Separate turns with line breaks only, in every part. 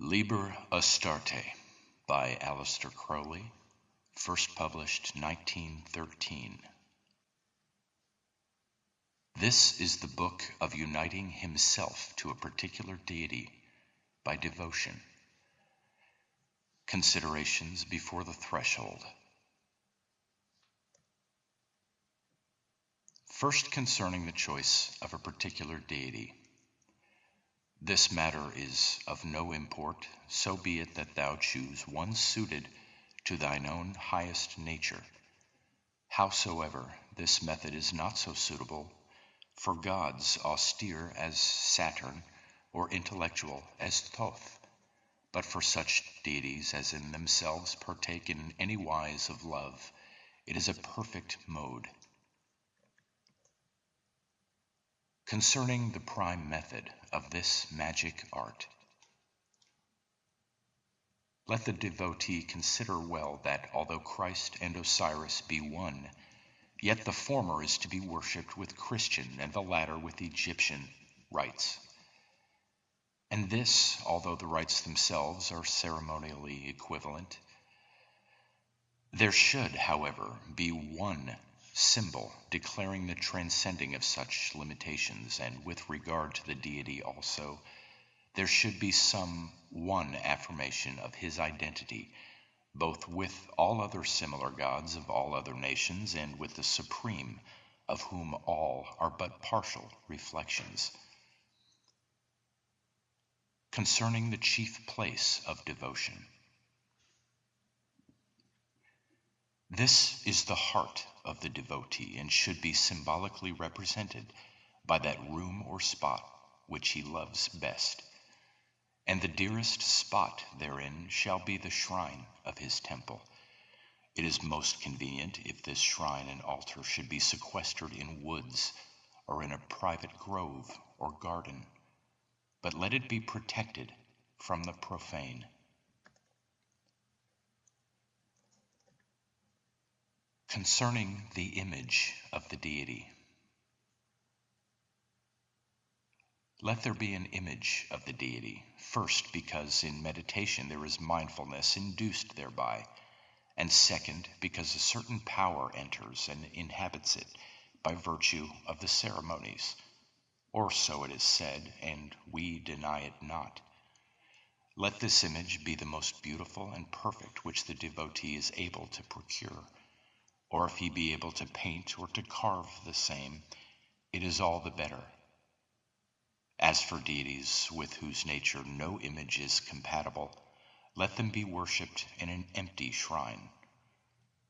Liber Astarte by Crowley, first published 1913. This is the book of uniting himself to a particular deity by devotion. Considerations before the threshold. First, concerning the choice of a particular deity. This matter is of no import, so be it that thou choose one suited to thine own highest nature. Howsoever, this method is not so suitable for gods austere as Saturn or intellectual as Thoth, but for such deities as in themselves partake in any wise of love, it is a perfect mode. Concerning the prime method of this magic art, let the devotee consider well that although Christ and Osiris be one, yet the former is to be worshipped with Christian and the latter with Egyptian rites. And this, although the rites themselves are ceremonially equivalent. There should, however, be one symbol declaring the transcending of such limitations, and with regard to the deity also, there should be some one affirmation of his identity, both with all other similar gods of all other nations, and with the supreme, of whom all are but partial reflections. Concerning the chief place of devotion. This is the heart of the devotee, and should be symbolically represented by that room or spot which he loves best. And the dearest spot therein shall be the shrine of his temple. It is most convenient if this shrine and altar should be sequestered in woods or in a private grove or garden, but let it be protected from the profane. Concerning the image of the deity. Let there be an image of the deity, first because in meditation there is mindfulness induced thereby, and second because a certain power enters and inhabits it by virtue of the ceremonies, or so it is said, and we deny it not. Let this image be the most beautiful and perfect which the devotee is able to procure, or if he be able to paint or to carve the same, it is all the better. As for deities with whose nature no image is compatible, let them be worshipped in an empty shrine.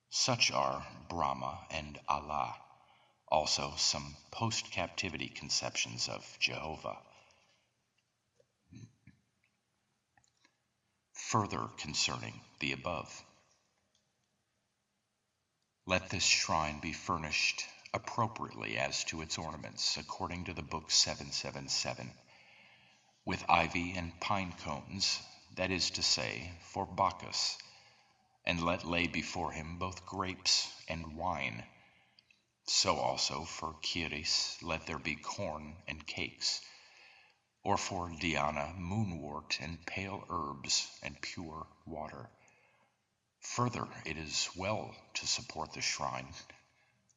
Such are Brahma and Allah, also some post-captivity conceptions of Jehovah. Further concerning the above. Let this shrine be furnished appropriately as to its ornaments, according to the book 777, with ivy and pine cones, that is to say, for Bacchus, and let lay before him both grapes and wine. So also for Kyris let there be corn and cakes, or for Diana moonwort and pale herbs and pure water. Further, it is well to support the shrine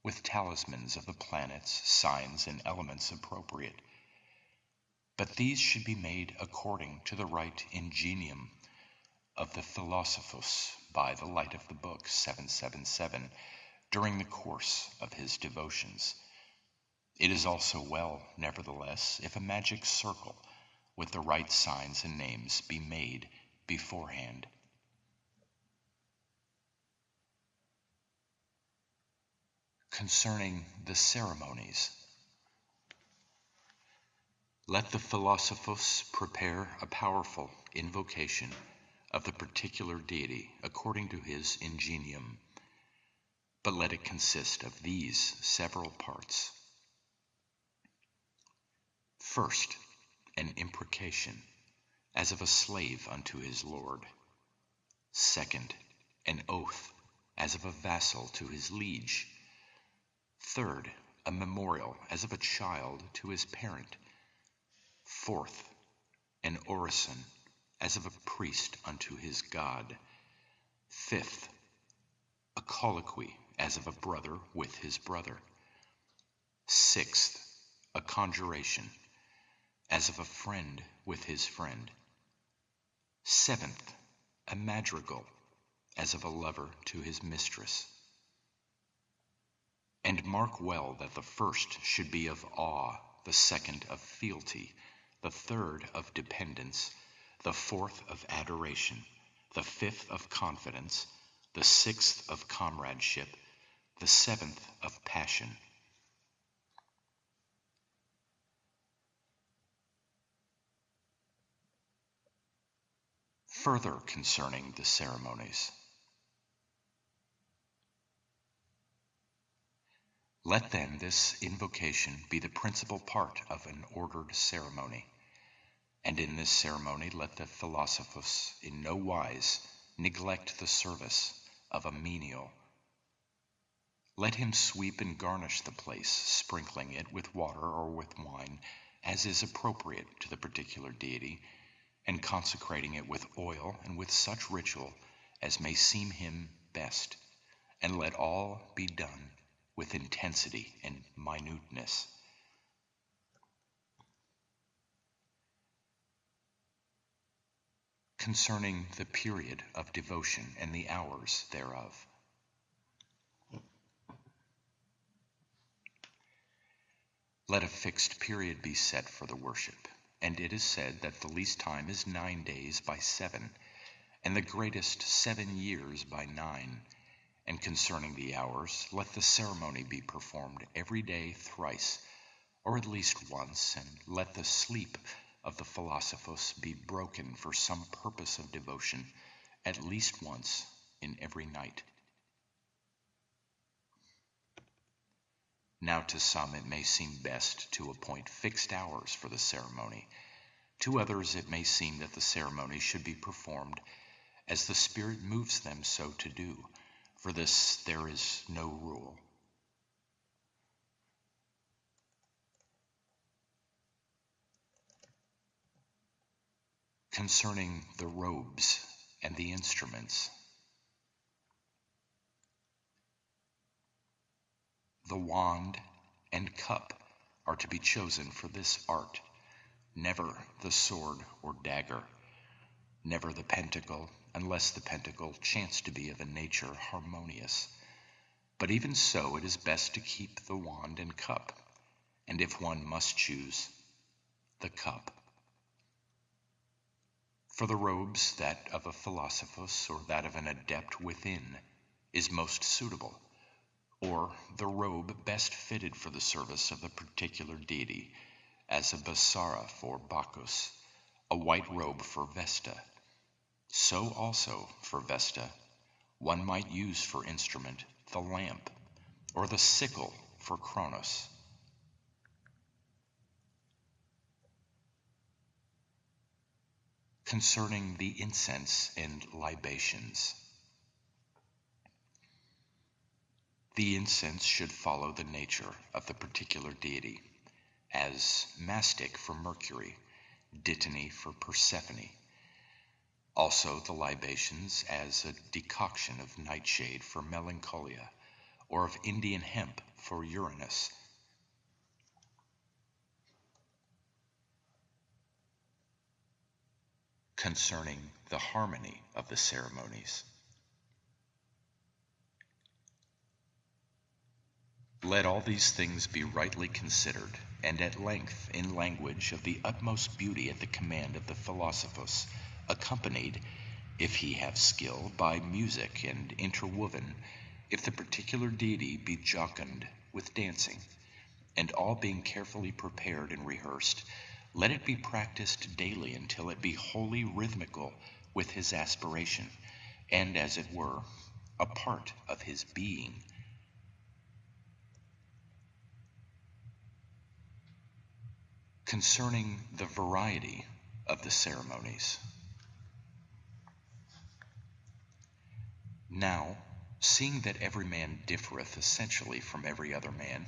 with talismans of the planets, signs, and elements appropriate. But these should be made according to the right ingenium of the Philosophus by the light of the book 777 during the course of his devotions. It is also well, nevertheless, if a magic circle with the right signs and names be made beforehand. Concerning the ceremonies. Let the Philosophus prepare a powerful invocation of the particular deity according to his ingenium, but let it consist of these several parts. First, an imprecation, as of a slave unto his lord. Second, an oath, as of a vassal to his liege. Third, a memorial, as of a child to his parent. Fourth, an orison, as of a priest unto his God. Fifth, a colloquy, as of a brother with his brother. Sixth, a conjuration, as of a friend with his friend. Seventh, a madrigal, as of a lover to his mistress. And mark well that the first should be of awe, the second of fealty, the third of dependence, the fourth of adoration, the fifth of confidence, the sixth of comradeship, the seventh of passion. Further concerning the ceremonies. Let then this invocation be the principal part of an ordered ceremony, and in this ceremony let the philosophos in no wise neglect the service of a menial. Let him sweep and garnish the place, sprinkling it with water or with wine, as is appropriate to the particular deity, and consecrating it with oil and with such ritual as may seem him best, and let all be done with intensity and minuteness. Concerning the period of devotion and the hours thereof. Let a fixed period be set for the worship, and it is said that the least time is 9 days by 7, and the greatest 7 years by 9. And concerning the hours, let the ceremony be performed every day thrice, or at least once, and let the sleep of the philosophos be broken for some purpose of devotion, at least once in every night. Now to some it may seem best to appoint fixed hours for the ceremony. To others it may seem that the ceremony should be performed as the Spirit moves them so to do. For this there is no rule. Concerning the robes and the instruments. The wand and cup are to be chosen for this art, never the sword or dagger, never the pentacle, unless the pentacle chance to be of a nature harmonious. But even so, it is best to keep the wand and cup, and if one must choose, the cup. For the robes, that of a philosophos or that of an adept within is most suitable, or the robe best fitted for the service of the particular deity, as a basara for Bacchus, a white robe for Vesta. So also for Vesta, one might use for instrument the lamp, or the sickle for Kronos. Concerning the incense and libations. The incense should follow the nature of the particular deity, as mastic for Mercury, dittany for Persephone. Also the libations as a decoction of nightshade for Melancholia, or of Indian hemp for Uranus. Concerning the harmony of the ceremonies. Let all these things be rightly considered, and at length in language of the utmost beauty at the command of the philosophos, accompanied, if he have skill, by music, and interwoven, if the particular deity be jocund, with dancing, and all being carefully prepared and rehearsed, let it be practiced daily until it be wholly rhythmical with his aspiration, and, as it were, a part of his being. Concerning the variety of the ceremonies. Now, seeing that every man differeth essentially from every other man,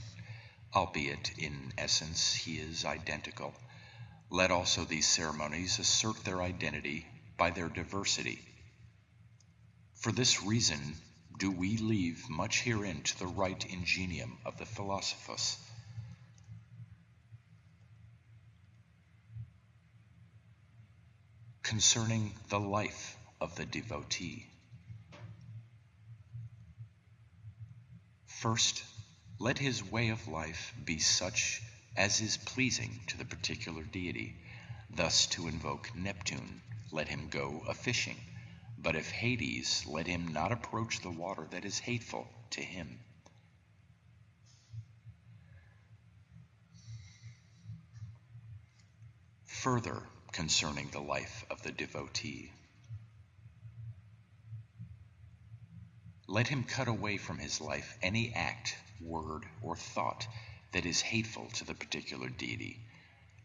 albeit in essence he is identical, let also these ceremonies assert their identity by their diversity. For this reason do we leave much herein to the right ingenium of the philosophus. Concerning the life of the devotee. First, let his way of life be such as is pleasing to the particular deity. Thus to invoke Neptune, let him go a-fishing. But if Hades, let him not approach the water that is hateful to him. Further, concerning the life of the devotee. Let him cut away from his life any act, word, or thought that is hateful to the particular deity,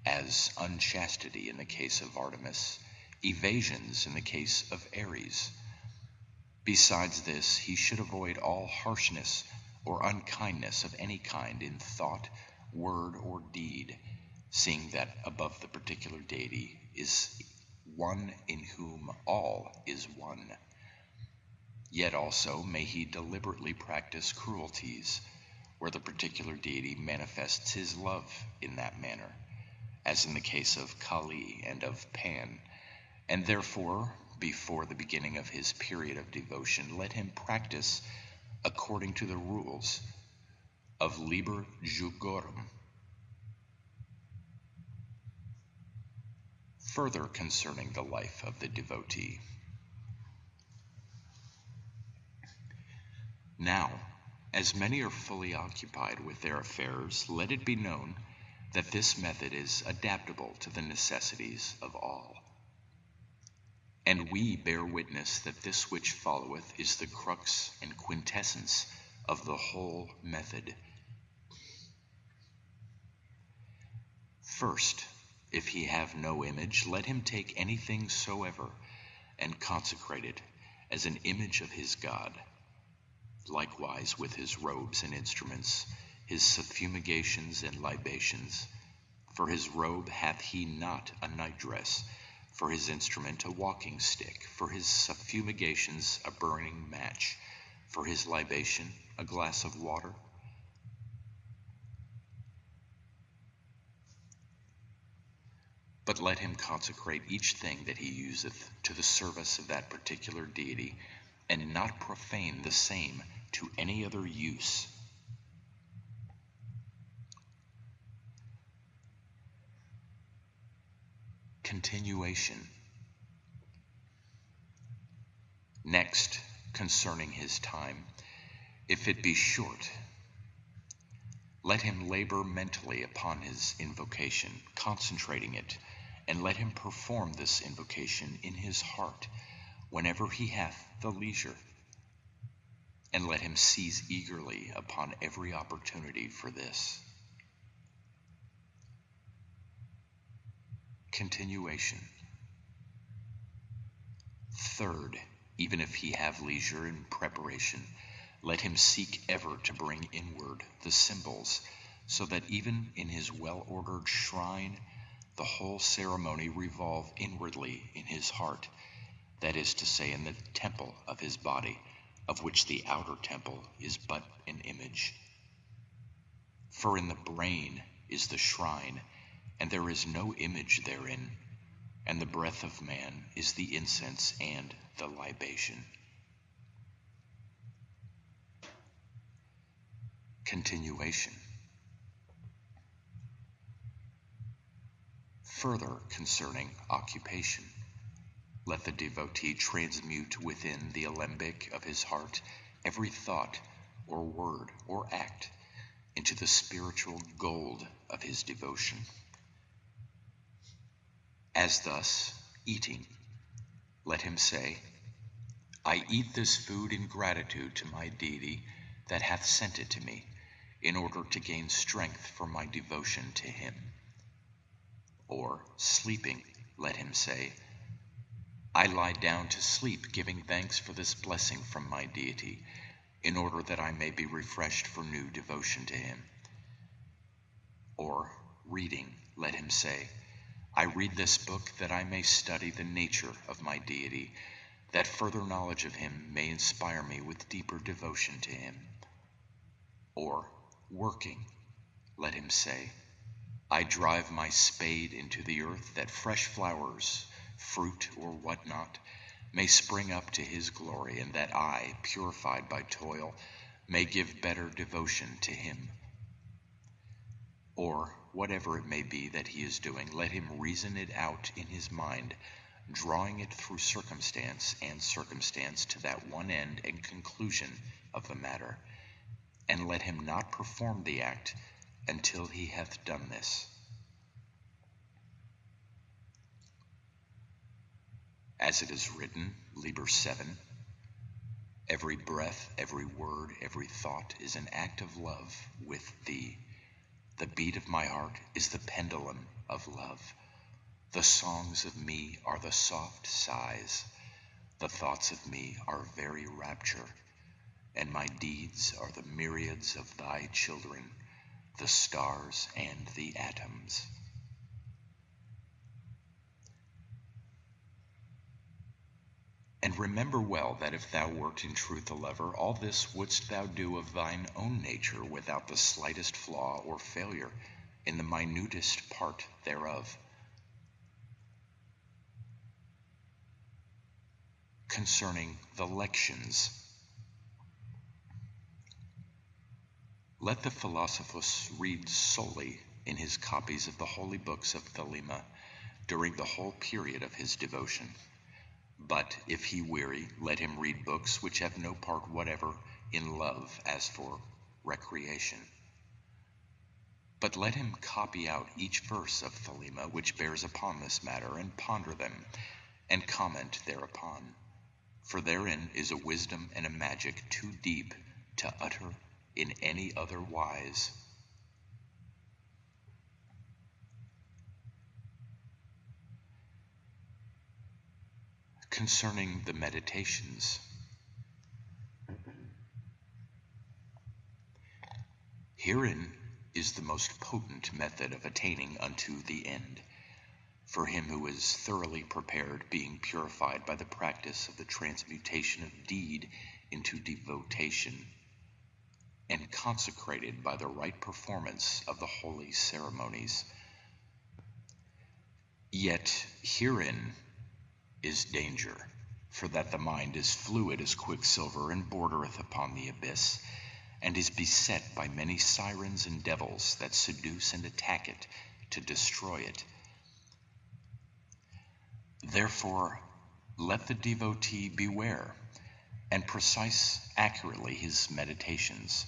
as unchastity in the case of Artemis, evasions in the case of Ares. Besides this, he should avoid all harshness or unkindness of any kind in thought, word, or deed, seeing that above the particular deity is one in whom all is one. Yet also may he deliberately practice cruelties, where the particular deity manifests his love in that manner, as in the case of Kali and of Pan, and therefore, before the beginning of his period of devotion, let him practice according to the rules of Liber jugorum. Further concerning the life of the devotee. Now, as many are fully occupied with their affairs, let it be known that this method is adaptable to the necessities of all. And we bear witness that this which followeth is the crux and quintessence of the whole method. First, if he have no image, let him take anything soever and consecrate it as an image of his God. Likewise with his robes and instruments, his suffumigations and libations. For his robe hath he not a nightdress, for his instrument a walking stick, for his suffumigations a burning match, for his libation a glass of water. But let him consecrate each thing that he useth to the service of that particular deity, and not profane the same to any other use. Continuation. Next, concerning his time, if it be short, let him labor mentally upon his invocation, concentrating it, and let him perform this invocation in his heart whenever he hath the leisure, and let him seize eagerly upon every opportunity for this. Continuation. Third, even if he have leisure in preparation, let him seek ever to bring inward the symbols, so that even in his well-ordered shrine, the whole ceremony revolve inwardly in his heart, that is to say, in the temple of his body, of which the outer temple is but an image. For in the brain is the shrine, and there is no image therein, and the breath of man is the incense and the libation. Continuation. Further concerning occupation, let the devotee transmute within the alembic of his heart every thought or word or act into the spiritual gold of his devotion. As thus, eating, let him say, I eat this food in gratitude to my deity that hath sent it to me, in order to gain strength for my devotion to him. Or, sleeping, let him say, I lie down to sleep, giving thanks for this blessing from my deity, in order that I may be refreshed for new devotion to him. Or, reading, let him say, I read this book that I may study the nature of my deity, that further knowledge of him may inspire me with deeper devotion to him. Or, working, let him say, I drive my spade into the earth that fresh flowers, fruit, or whatnot, may spring up to his glory, and that I, purified by toil, may give better devotion to him. Or, whatever it may be that he is doing, let him reason it out in his mind, drawing it through circumstance and circumstance to that one end and conclusion of the matter, and let him not perform the act until he hath done this. As it is written, Liber 7, every breath, every word, every thought is an act of love with thee. The beat of my heart is the pendulum of love. The songs of me are the soft sighs. The thoughts of me are very rapture, and my deeds are the myriads of thy children, the stars and the atoms. And remember well that if thou wert in truth a lover, all this wouldst thou do of thine own nature without the slightest flaw or failure in the minutest part thereof. Concerning the lections, let the Philosophus read solely in his copies of the holy books of Thelema during the whole period of his devotion. But if he weary, let him read books which have no part whatever in love as for recreation. But let him copy out each verse of Thelema which bears upon this matter, and ponder them, and comment thereupon. For therein is a wisdom and a magic too deep to utter in any other wise. Concerning the meditations, herein is the most potent method of attaining unto the end, for him who is thoroughly prepared, being purified by the practice of the transmutation of deed into devotation, and consecrated by the right performance of the holy ceremonies. Yet herein is danger, for that the mind is fluid as quicksilver, and bordereth upon the abyss, and is beset by many sirens and devils that seduce and attack it to destroy it. Therefore let the devotee beware, and precise accurately his meditations,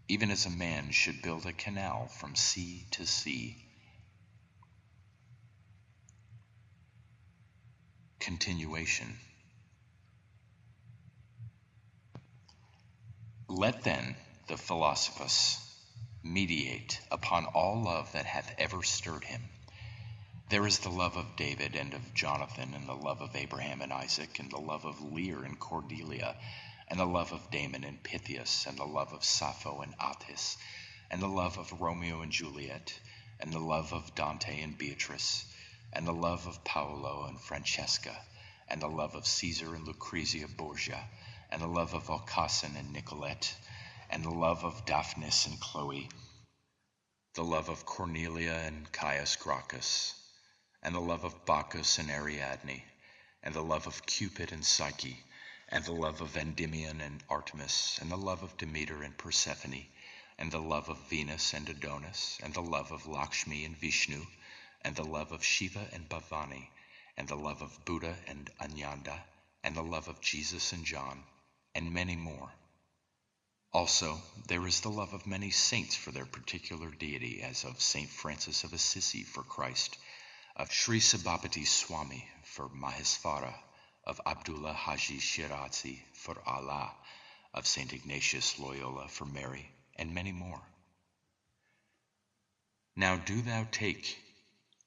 even as a man should build a canal from sea to sea. Continuation. Let then the Philosophus meditate upon all love that hath ever stirred him. There is the love of David and of Jonathan, and the love of Abraham and Isaac, and the love of Lear and Cordelia, and the love of Damon and Pythias, and the love of Sappho and Atthis, and the love of Romeo and Juliet, and the love of Dante and Beatrice, and the love of Paolo and Francesca, and the love of Caesar and Lucrezia Borgia, and the love of Aucassin and Nicolette, and the love of Daphnis and Chloe, the love of Cornelia and Caius Gracchus, and the love of Bacchus and Ariadne, and the love of Cupid and Psyche, and the love of Endymion and Artemis, and the love of Demeter and Persephone, and the love of Venus and Adonis, and the love of Lakshmi and Vishnu, and the love of Shiva and Bhavani, and the love of Buddha and Ananda, and the love of Jesus and John, and many more. Also, there is the love of many saints for their particular deity, as of Saint Francis of Assisi for Christ, of Sri Sabapati Swami for Mahesvara, of Abdullah Haji Shirazi for Allah, of Saint Ignatius Loyola for Mary, and many more. Now do thou take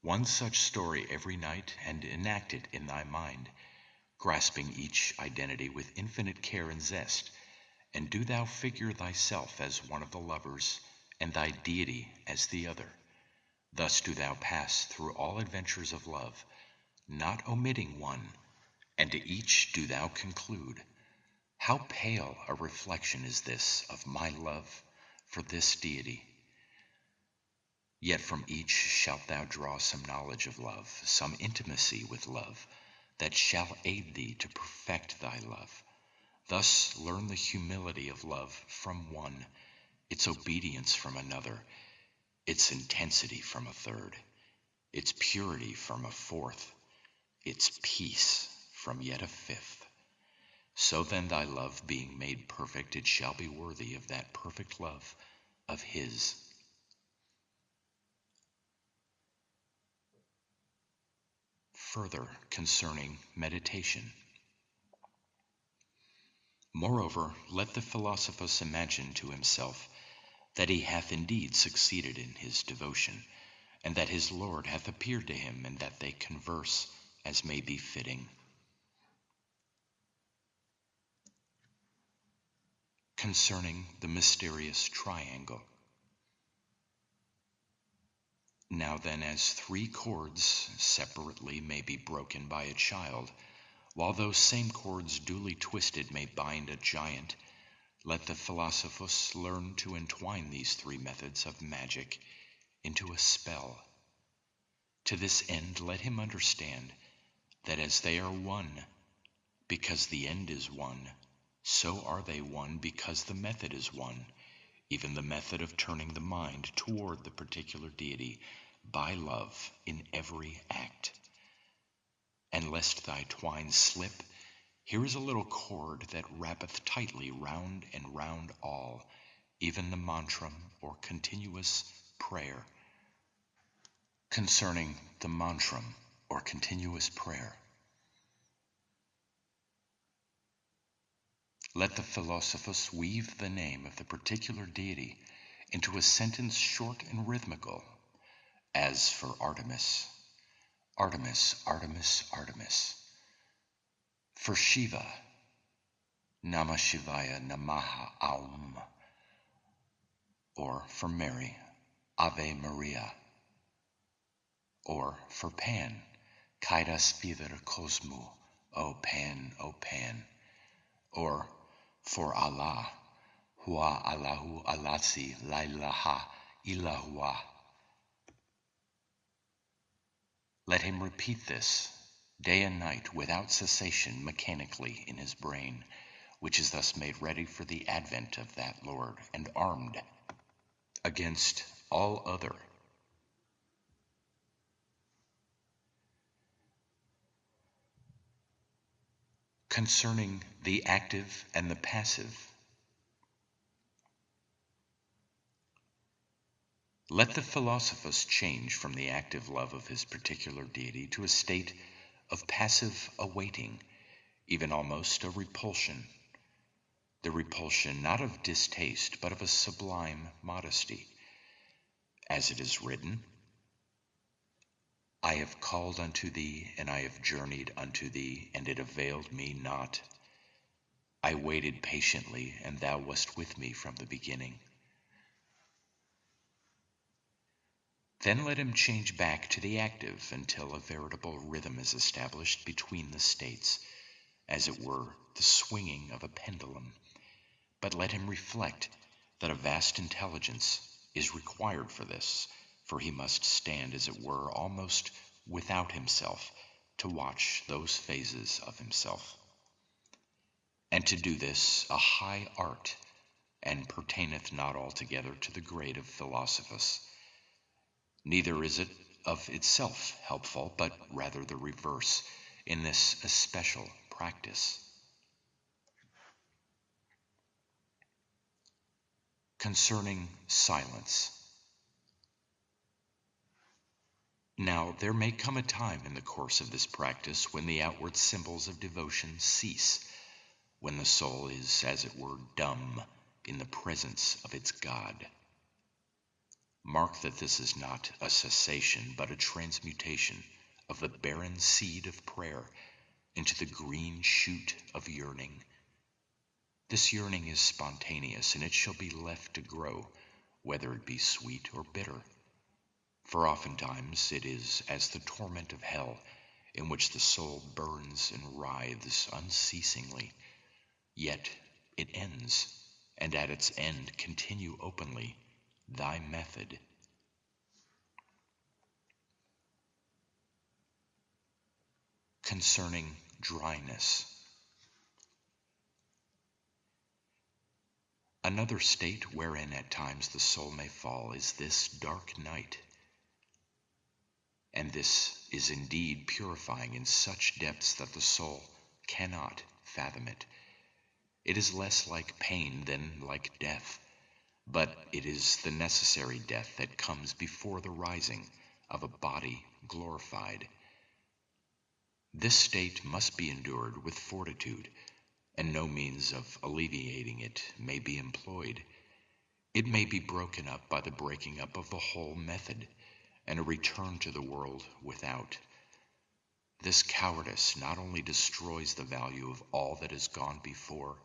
one such story every night, and enact it in thy mind, grasping each identity with infinite care and zest, and do thou figure thyself as one of the lovers, and thy deity as the other. Thus do thou pass through all adventures of love, not omitting one, and to each do thou conclude, how pale a reflection is this of my love for this deity. Yet from each shalt thou draw some knowledge of love, some intimacy with love, that shall aid thee to perfect thy love. Thus learn the humility of love from one, its obedience from another, its intensity from a third, its purity from a fourth, its peace from yet a fifth. So then thy love being made perfect, it shall be worthy of that perfect love of his. Further, concerning meditation. Moreover, let the philosophus imagine to himself that he hath indeed succeeded in his devotion, and that his Lord hath appeared to him, and that they converse as may be fitting. Concerning the mysterious triangle. Now then, as 3 cords separately may be broken by a child, while those same cords duly twisted may bind a giant, let the philosophus learn to entwine these 3 methods of magic into a spell. To this end let him understand that as they are one because the end is one, so are they one because the method is one, even the method of turning the mind toward the particular deity by love in every act. And lest thy twine slip, here is a little cord that wrappeth tightly round and round all, even the mantram or continuous prayer. Concerning the mantram or continuous prayer. Let the philosophus weave the name of the particular deity into a sentence short and rhythmical, as for Artemis, Artemis, Artemis, Artemis. For Shiva, Namah Shivaya, Namaha Aum. Or for Mary, Ave Maria. Or for Pan, Kaidas Viver Cosmu, O Pan, O Pan. Or for Allah, Hua Allahu Alatsi Lailaha Ilahua. Let him repeat this day and night without cessation mechanically in his brain, which is thus made ready for the advent of that Lord and armed against all other. Concerning the active and the passive. Let the philosophus change from the active love of his particular deity to a state of passive awaiting, even almost a repulsion. The repulsion not of distaste, but of a sublime modesty. As it is written, I have called unto thee, and I have journeyed unto thee, and it availed me not. I waited patiently, and thou wast with me from the beginning. Then let him change back to the active until a veritable rhythm is established between the states, as it were the swinging of a pendulum. But let him reflect that a vast intelligence is required for this, for he must stand, as it were, almost without himself to watch those phases of himself. And to do this a high art, and pertaineth not altogether to the grade of philosophus. Neither is it of itself helpful, but rather the reverse, in this especial practice. Concerning silence. Now there may come a time in the course of this practice when the outward symbols of devotion cease, when the soul is, as it were, dumb in the presence of its God. Mark that this is not a cessation, but a transmutation of the barren seed of prayer into the green shoot of yearning. This yearning is spontaneous, and it shall be left to grow, whether it be sweet or bitter. For oftentimes it is as the torment of hell, in which the soul burns and writhes unceasingly, yet it ends, and at its end continue openly thy method. Concerning dryness. Another state wherein at times the soul may fall is this dark night. And this is indeed purifying in such depths that the soul cannot fathom it. It is less like pain than like death, but it is the necessary death that comes before the rising of a body glorified. This state must be endured with fortitude, and no means of alleviating it may be employed. It may be broken up by the breaking up of the whole method, and a return to the world without. This cowardice not only destroys the value of all that has gone before,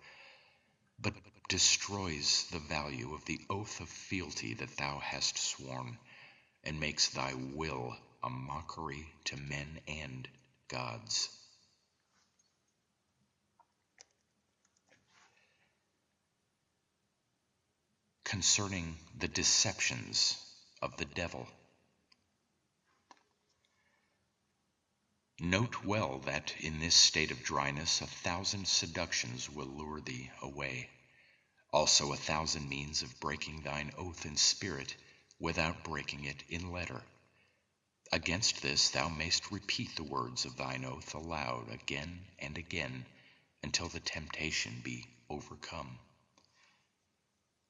but destroys the value of the oath of fealty that thou hast sworn, and makes thy will a mockery to men and gods. Concerning the deceptions of the devil. Note well that in this state of dryness 1,000 seductions will lure thee away, also 1,000 means of breaking thine oath in spirit without breaking it in letter. Against this thou mayst repeat the words of thine oath aloud again and again until the temptation be overcome.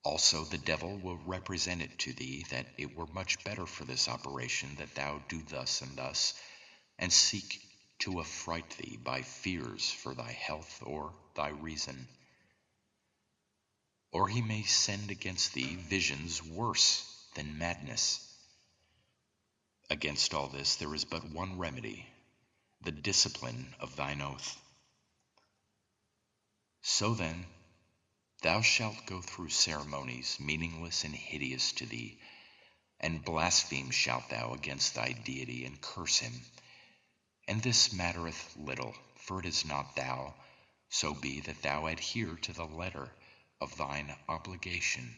Also the devil will represent it to thee that it were much better for this operation that thou do thus and thus, and seek to affright thee by fears for thy health or thy reason. Or he may send against thee visions worse than madness. Against all this there is but one remedy, the discipline of thine oath. So then, thou shalt go through ceremonies meaningless and hideous to thee, and blaspheme shalt thou against thy deity and curse him. And this mattereth little, for it is not thou, so be that thou adhere to the letter of thine obligation.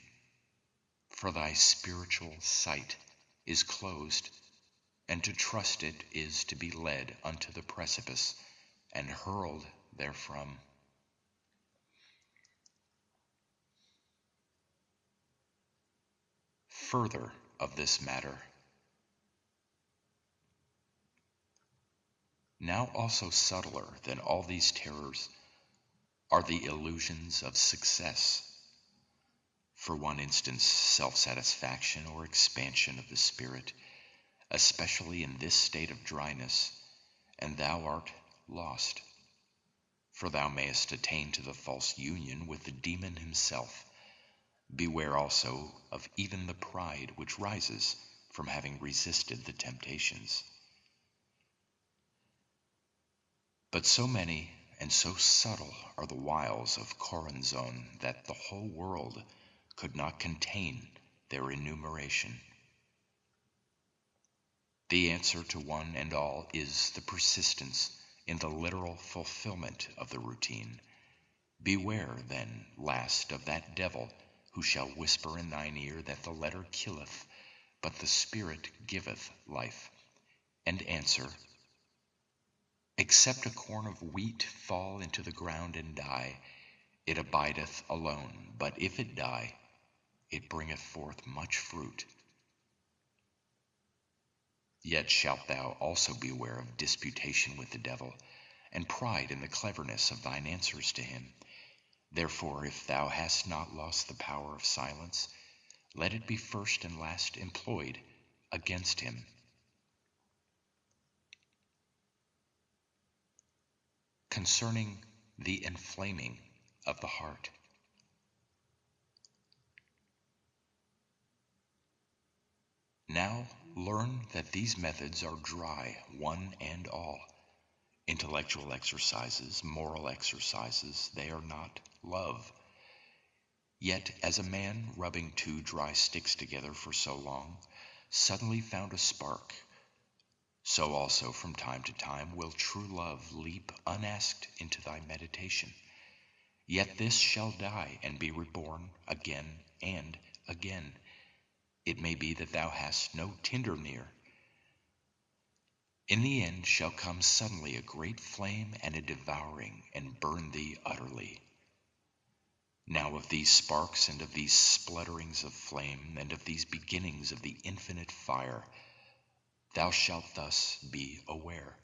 For thy spiritual sight is closed, and to trust it is to be led unto the precipice, and hurled therefrom. Further of this matter. Now also subtler than all these terrors are the illusions of success. For one instance, self-satisfaction or expansion of the spirit, especially in this state of dryness, and thou art lost. For thou mayest attain to the false union with the demon himself. Beware also of even the pride which rises from having resisted the temptations. But so many and so subtle are the wiles of Corazon that the whole world could not contain their enumeration. The answer to one and all is the persistence in the literal fulfillment of the routine. Beware, then, last, of that devil who shall whisper in thine ear that the letter killeth, but the spirit giveth life, and answer, except a corn of wheat fall into the ground and die, it abideth alone, but if it die, it bringeth forth much fruit. Yet shalt thou also beware of disputation with the devil, and pride in the cleverness of thine answers to him. Therefore, if thou hast not lost the power of silence, let it be first and last employed against him. Concerning the inflaming of the heart. Now learn that these methods are dry, one and all. Intellectual exercises, moral exercises, they are not love. Yet as a man rubbing two dry sticks together for so long suddenly found a spark, so also from time to time will true love leap unasked into thy meditation. Yet this shall die and be reborn again and again. It may be that thou hast no tinder near. In the end shall come suddenly a great flame and a devouring, and burn thee utterly. Now of these sparks and of these splutterings of flame, and of these beginnings of the infinite fire, thou shalt thus be aware.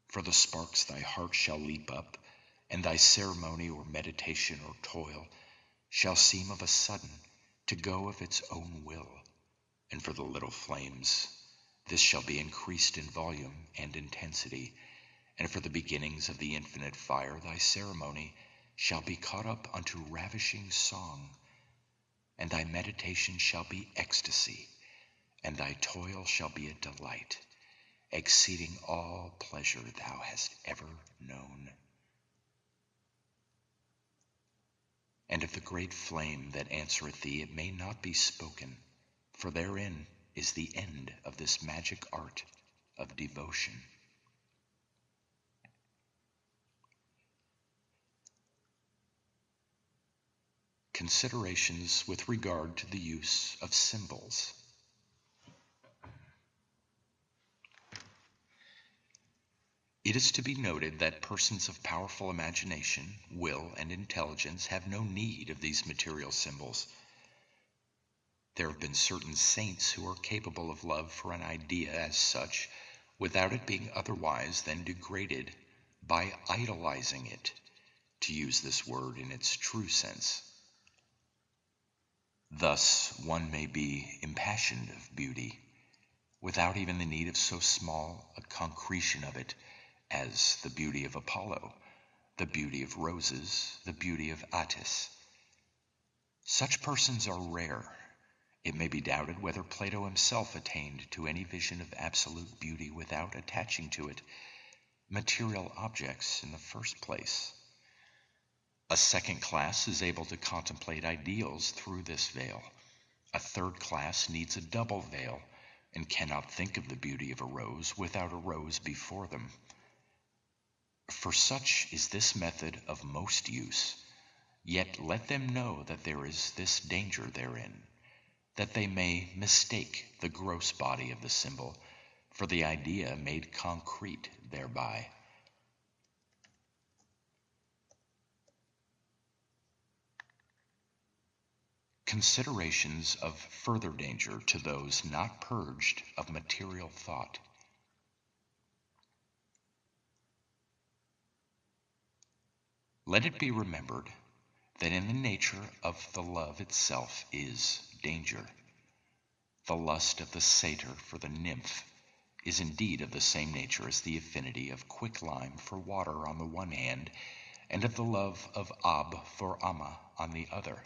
For the sparks thy heart shall leap up, and thy ceremony or meditation or toil shall seem of a sudden to go of its own will. And for the little flames, this shall be increased in volume and intensity. And for the beginnings of the infinite fire, thy ceremony shall be caught up unto ravishing song, and thy meditation shall be ecstasy, and thy toil shall be a delight, exceeding all pleasure thou hast ever known. And of the great flame that answereth thee it may not be spoken, for therein is the end of this magic art of devotion. Considerations with regard to the use of symbols. It is to be noted that persons of powerful imagination, will, and intelligence have no need of these material symbols. There have been certain saints who are capable of love for an idea as such, without it being otherwise than degraded by idolizing it, to use this word in its true sense. Thus, one may be impassioned of beauty, without even the need of so small a concretion of it as the beauty of Apollo, the beauty of roses, the beauty of Attis. Such persons are rare. It may be doubted whether Plato himself attained to any vision of absolute beauty without attaching to it material objects in the first place. A second class is able to contemplate ideals through this veil. A third class needs a double veil and cannot think of the beauty of a rose without a rose before them. For such is this method of most use, yet let them know that there is this danger therein, that they may mistake the gross body of the symbol for the idea made concrete thereby. Considerations of further danger to those not purged of material thought. Let it be remembered that in the nature of the love itself is danger. The lust of the satyr for the nymph is indeed of the same nature as the affinity of quicklime for water on the one hand, and of the love of Ab for Amma on the other.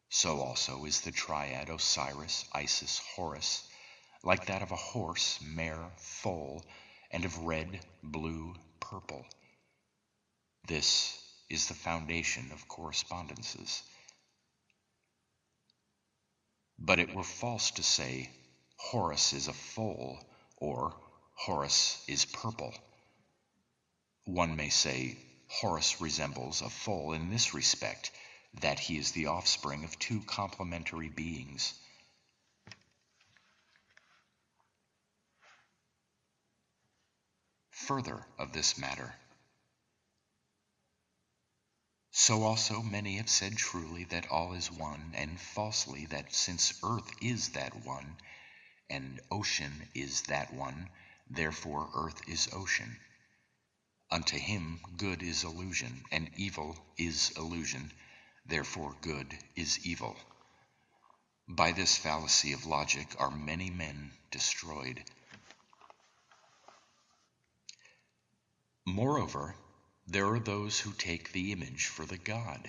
So also is the triad Osiris, Isis, Horus, like that of a horse, mare, foal, and of red, blue, purple. This is the foundation of correspondences. But it were false to say Horus is a foal or Horus is purple. One may say Horus resembles a foal in this respect, that he is the offspring of two complementary beings. Further of this matter, so also many have said truly that all is one, and falsely that since earth is that one, and ocean is that one, therefore earth is ocean. Unto him good is illusion, and evil is illusion, therefore good is evil. By this fallacy of logic are many men destroyed. Moreover, there are those who take the image for the God,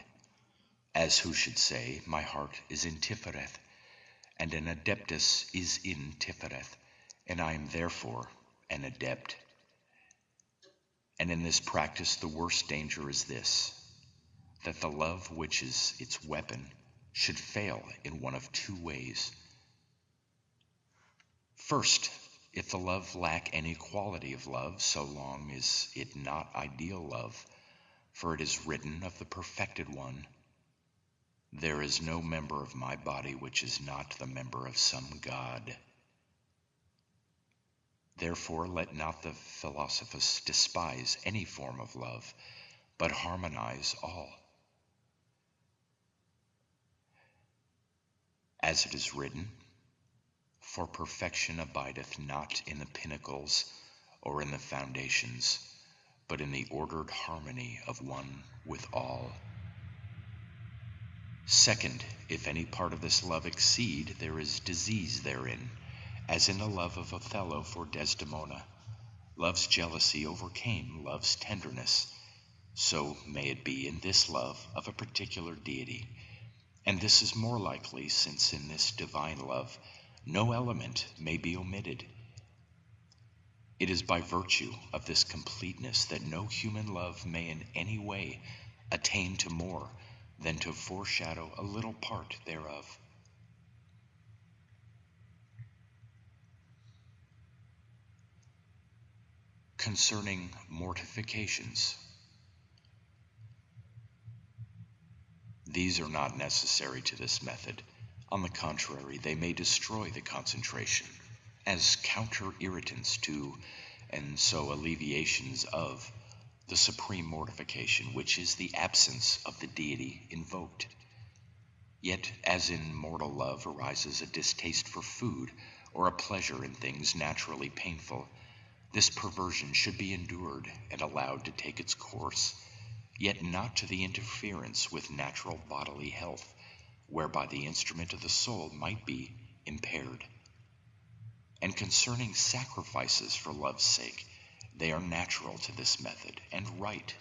as who should say, my heart is in Tifereth, and an adeptus is in Tifereth, and I am therefore an adept. And in this practice the worst danger is this, that the love which is its weapon should fail in one of two ways. First, if the love lack any quality of love, so long is it not ideal love, for it is written of the perfected one, there is no member of my body which is not the member of some god. Therefore let not the philosophers despise any form of love, but harmonize all. As it is written, for perfection abideth not in the pinnacles or in the foundations, but in the ordered harmony of one with all. Second, if any part of this love exceed, there is disease therein, as in the love of Othello for Desdemona. Love's jealousy overcame love's tenderness. So may it be in this love of a particular deity. And this is more likely, since in this divine love no element may be omitted. It is by virtue of this completeness that no human love may in any way attain to more than to foreshadow a little part thereof. Concerning mortifications, these are not necessary to this method. On the contrary, they may destroy the concentration as counter-irritants to, and so alleviations of, the supreme mortification, which is the absence of the deity invoked. Yet, as in mortal love arises a distaste for food or a pleasure in things naturally painful, this perversion should be endured and allowed to take its course, yet not to the interference with natural bodily health, whereby the instrument of the soul might be impaired. And concerning sacrifices for love's sake, they are natural to this method and right.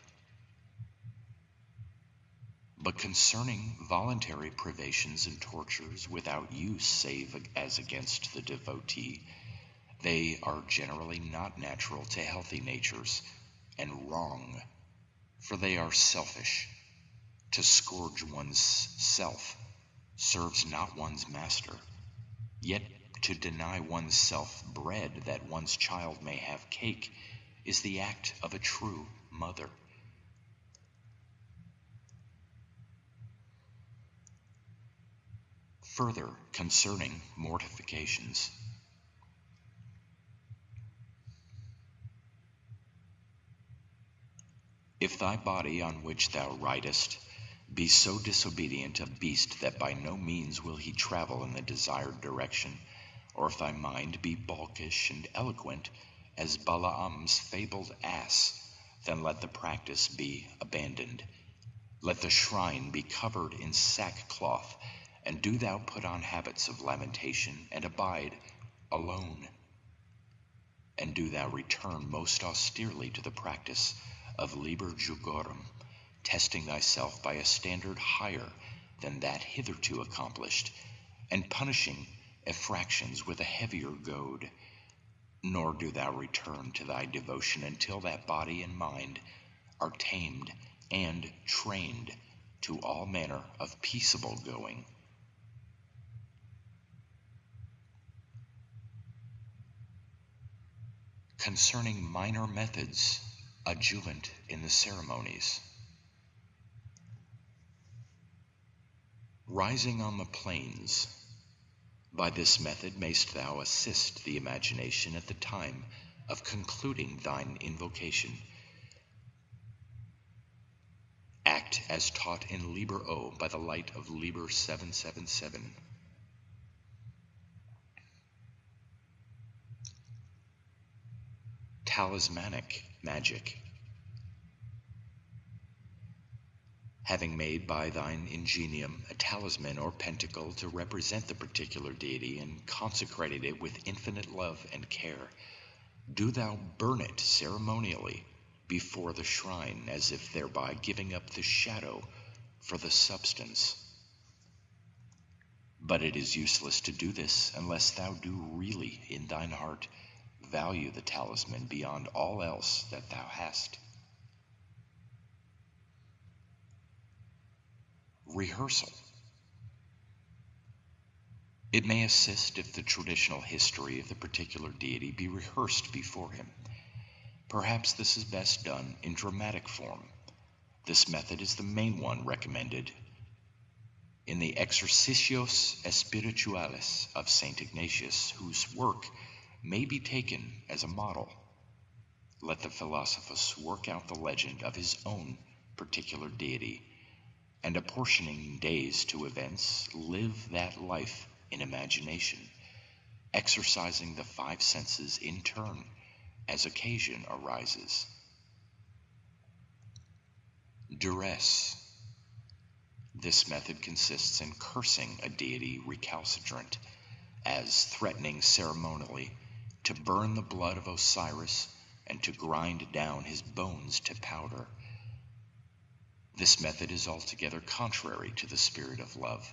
But concerning voluntary privations and tortures without use save as against the devotee, they are generally not natural to healthy natures and wrong, for they are selfish. To scourge one's self serves not one's master, yet to deny one's self bread that one's child may have cake is the act of a true mother. Further, concerning mortifications, if thy body on which thou ridest be so disobedient a beast that by no means will he travel in the desired direction, or if thy mind be balkish and eloquent as Balaam's fabled ass, then let the practice be abandoned. Let the shrine be covered in sackcloth, and do thou put on habits of lamentation, and abide alone. And do thou return most austerely to the practice of Liber jugorum, testing thyself by a standard higher than that hitherto accomplished, and punishing effractions with a heavier goad. Nor do thou return to thy devotion until that body and mind are tamed and trained to all manner of peaceable going. Concerning minor methods adjuvant in the ceremonies, rising on the plains, by this method mayst thou assist the imagination at the time of concluding thine invocation. Act as taught in Liber O by the light of Liber 777. Talismanic magic. Having made by thine ingenium a talisman or pentacle to represent the particular deity, and consecrated it with infinite love and care, do thou burn it ceremonially before the shrine, as if thereby giving up the shadow for the substance. But it is useless to do this unless thou do really in thine heart value the talisman beyond all else that thou hast. Rehearsal. It may assist if the traditional history of the particular deity be rehearsed before him. Perhaps this is best done in dramatic form. This method is the main one recommended in the Exercitios Espirituales of St. Ignatius, whose work may be taken as a model. Let the philosophus work out the legend of his own particular deity, and apportioning days to events, live that life in imagination, exercising the five senses in turn as occasion arises. Duress. This method consists in cursing a deity recalcitrant, as threatening ceremonially to burn the blood of Osiris and to grind down his bones to powder. This method is altogether contrary to the spirit of love,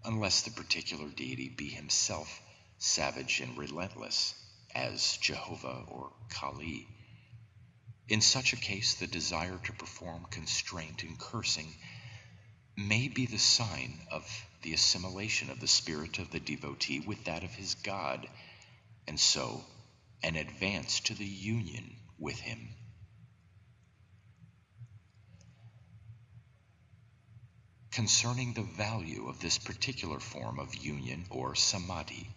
unless the particular deity be himself savage and relentless, as Jehovah or Kali. In such a case, the desire to perform constraint and cursing may be the sign of the assimilation of the spirit of the devotee with that of his God, and so an advance to the union with him. Concerning the value of this particular form of union or samadhi.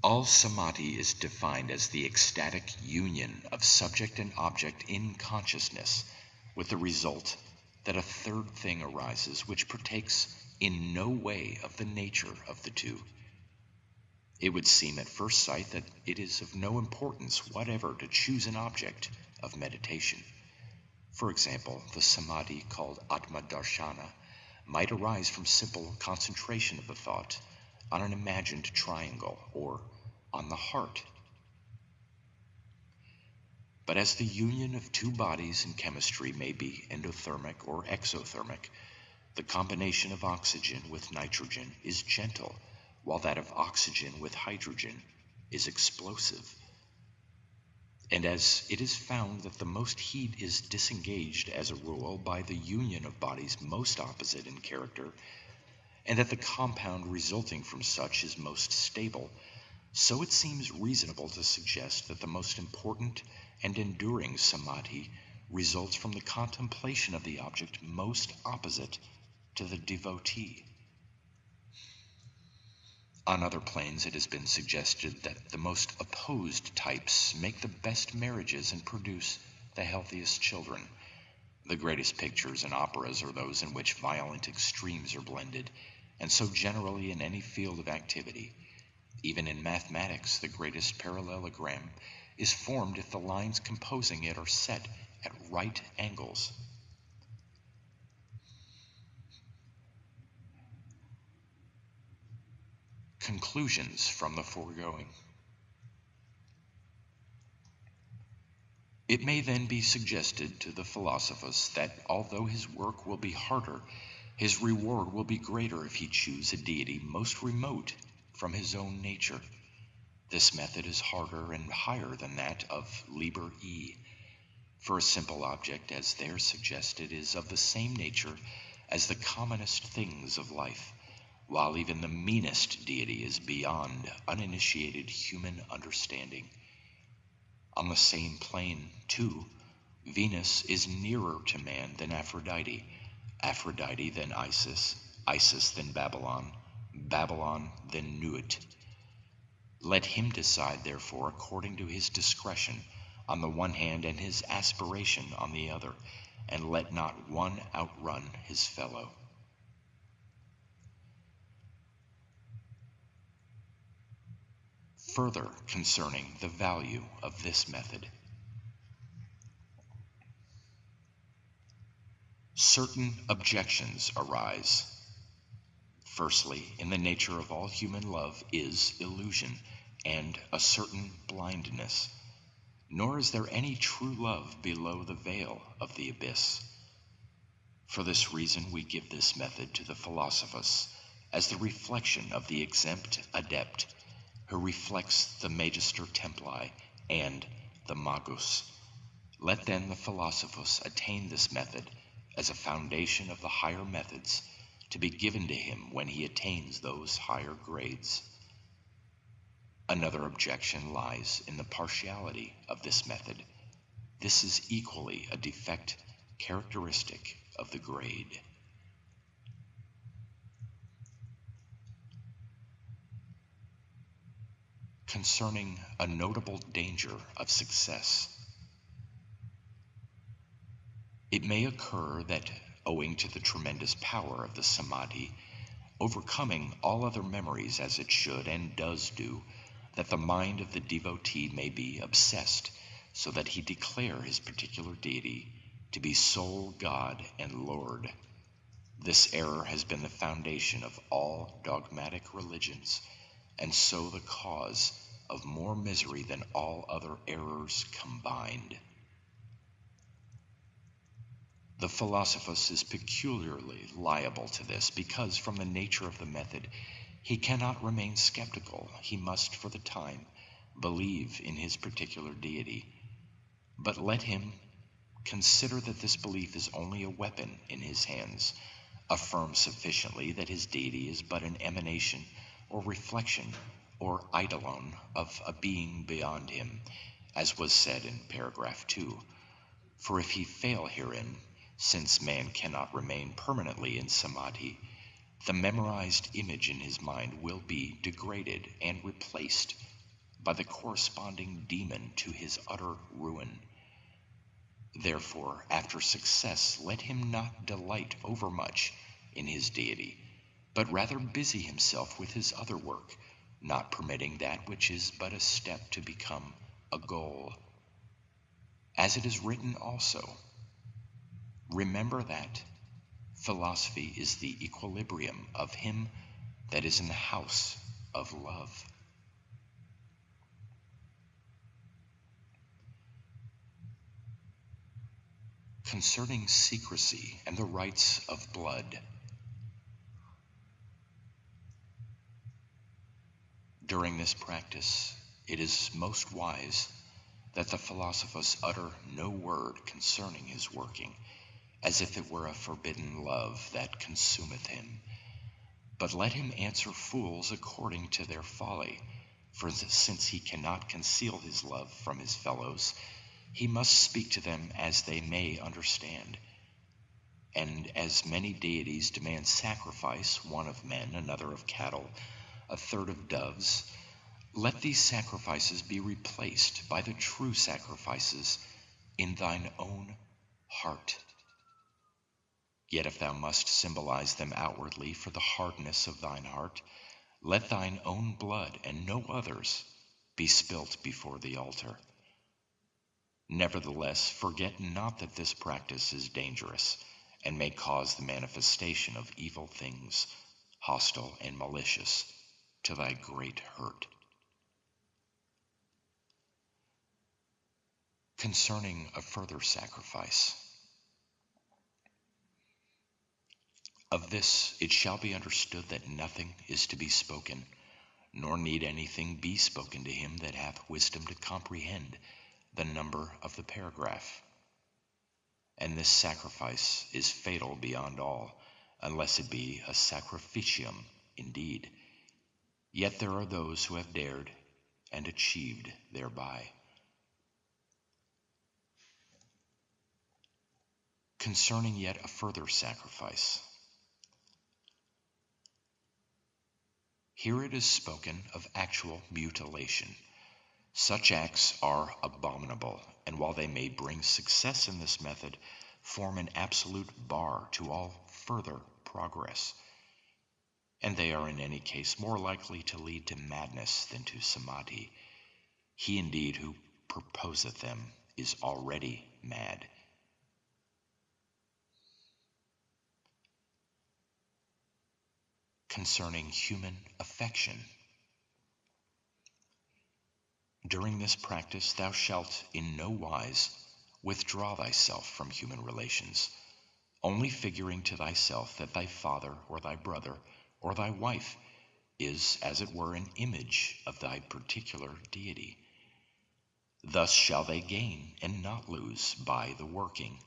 All samadhi is defined as the ecstatic union of subject and object in consciousness, with the result that a third thing arises which partakes in no way of the nature of the two. It would seem at first sight that it is of no importance whatever to choose an object of meditation. For example, the samadhi called Atma Darshana might arise from simple concentration of the thought on an imagined triangle or on the heart. But as the union of two bodies in chemistry may be endothermic or exothermic, the combination of oxygen with nitrogen is gentle, while that of oxygen with hydrogen is explosive. And as it is found that the most heat is disengaged as a rule by the union of bodies most opposite in character, and that the compound resulting from such is most stable, so it seems reasonable to suggest that the most important and enduring samadhi results from the contemplation of the object most opposite to the devotee. On other planes, it has been suggested that the most opposed types make the best marriages and produce the healthiest children. The greatest pictures and operas are those in which violent extremes are blended, and so generally in any field of activity. Even in mathematics, the greatest parallelogram is formed if the lines composing it are set at right angles. Conclusions from the foregoing. It may then be suggested to the philosophus that although his work will be harder, his reward will be greater if he choose a deity most remote from his own nature. This method is harder and higher than that of Liber E, for a simple object, as there suggested, is of the same nature as the commonest things of life, while even the meanest deity is beyond uninitiated human understanding. On the same plane, too, Venus is nearer to man than Aphrodite, Aphrodite than Isis, Isis than Babylon, Babylon than Nuit. Let him decide, therefore, according to his discretion on the one hand and his aspiration on the other, and let not one outrun his fellow. Further concerning the value of this method. Certain objections arise. Firstly, in the nature of all human love is illusion and a certain blindness, nor is there any true love below the veil of the abyss. For this reason we give this method to the philosophus as the reflection of the exempt adept, who reflects the Magister Templii and the Magus. Let then the philosophus attain this method as a foundation of the higher methods, to be given to him when he attains those higher grades. Another objection lies in the partiality of this method. This is equally a defect characteristic of the grade. Concerning a notable danger of success. It may occur that, owing to the tremendous power of the samadhi, overcoming all other memories as it should and does do, that the mind of the devotee may be obsessed, so that he declare his particular deity to be sole God and Lord. This error has been the foundation of all dogmatic religions, and so the cause of more misery than all other errors combined. The philosophus is peculiarly liable to this because, from the nature of the method, he cannot remain skeptical. He must, for the time, believe in his particular deity. But let him consider that this belief is only a weapon in his hands, affirm sufficiently that his deity is but an emanation or reflection or eidolon of a being beyond him, as was said in paragraph 2. For if he fail herein, since man cannot remain permanently in samadhi, the memorized image in his mind will be degraded and replaced by the corresponding demon to his utter ruin. Therefore, after success, let him not delight overmuch in his deity, but rather busy himself with his other work, not permitting that which is but a step to become a goal. As it is written also, remember that philosophy is the equilibrium of him that is in the house of love. Concerning secrecy and the rights of blood. During this practice, it is most wise that the philosophus utter no word concerning his working, as if it were a forbidden love that consumeth him. But let him answer fools according to their folly, for since he cannot conceal his love from his fellows, he must speak to them as they may understand. And as many deities demand sacrifice, one of men, another of cattle, a third of doves, let these sacrifices be replaced by the true sacrifices in thine own heart. Yet if thou must symbolize them outwardly for the hardness of thine heart, let thine own blood and no others be spilt before the altar. Nevertheless, forget not that this practice is dangerous and may cause the manifestation of evil things, hostile and malicious, to thy great hurt. Concerning a further sacrifice. Of this it shall be understood that nothing is to be spoken, nor need anything be spoken to him that hath wisdom to comprehend the number of the paragraph. And this sacrifice is fatal beyond all, unless it be a sacrificium indeed. Yet there are those who have dared and achieved thereby. Concerning yet a further sacrifice. Here it is spoken of actual mutilation. Such acts are abominable, and while they may bring success in this method, form an absolute bar to all further progress. And they are in any case more likely to lead to madness than to samadhi. He indeed who proposeth them is already mad. Concerning human affection. During this practice thou shalt in no wise withdraw thyself from human relations, only figuring to thyself that thy father or thy brother or thy wife is, as it were, an image of thy particular deity. Thus shall they gain and not lose by the working.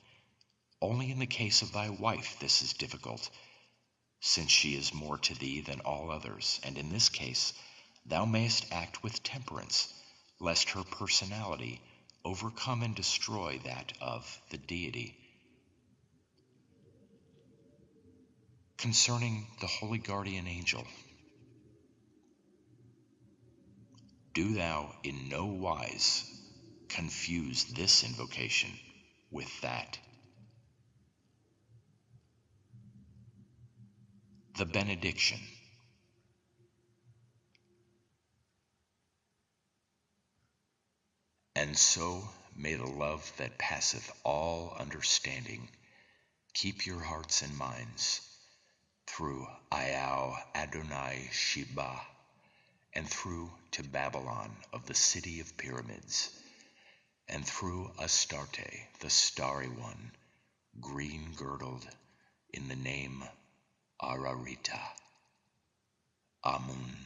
Only in the case of thy wife this is difficult, since she is more to thee than all others, and in this case thou mayest act with temperance, lest her personality overcome and destroy that of the deity. Concerning the holy guardian angel, do thou in no wise confuse this invocation with that. The benediction. And so may the love that passeth all understanding keep your hearts and minds through Iao Adonai Sheba, and through to Babylon of the city of pyramids, and through Astarte, the starry one, green girdled in the name Ararita. Amun.